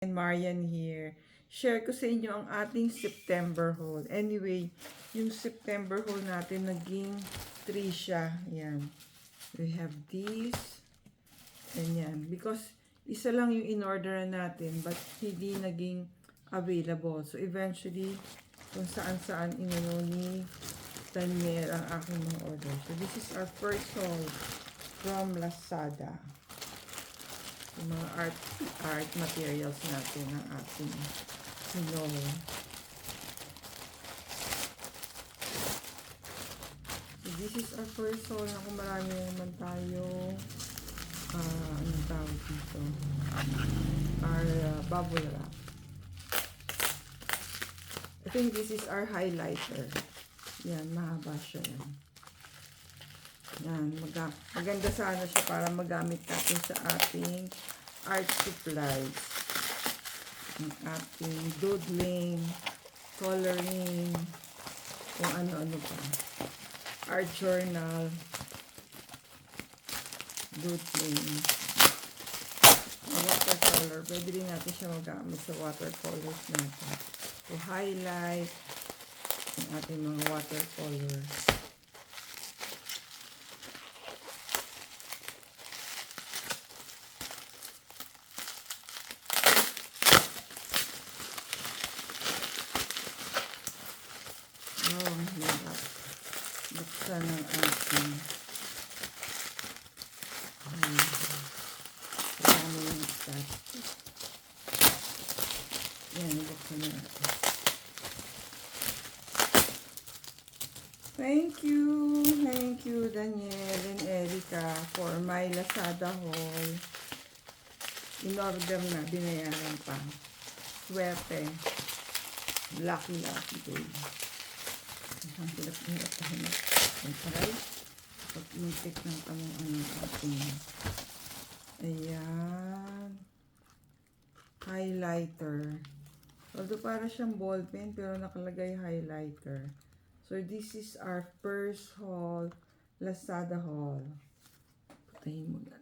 And Marian here. Share ko sa inyo ang ating September haul. Anyway, yung September haul natin naging 3 siya. Yan. We have this. And yan. Because isa lang yung in-order natin but hindi naging available. So eventually, kung saan-saan inano ni Daniel ang aking mga order. So this is our first haul from Lazada. Yung mga art materials natin ng ating haul. So this is our first haul. Naku, marami naman tayo anong tawag dito? Our bubble wrap. I think this is our highlighter. Yan, mahaba siya yan. Yan, maganda sana siya para magamit natin sa ating art supplies. Ang ating doodling, coloring, kung ano-ano pa. Art journal, doodling. Watercolor, pwede rin natin siya magamit sa watercolors natin. To highlight ang ating mga watercolors. Ang hirap. Buksan ang ating marami yung plastic. Yan, buksan natin. Thank you Daniel and Erica for my Lazada haul. In-order na, binayaran pa. Swerte. Lucky day. Ang hirap tayo mag-try. Pag-intik ng tamang ating. Ayan. Highlighter. Although para siyang ballpen, pero nakalagay highlighter. So, this is our first haul, Lazada haul. Patayin mo natin.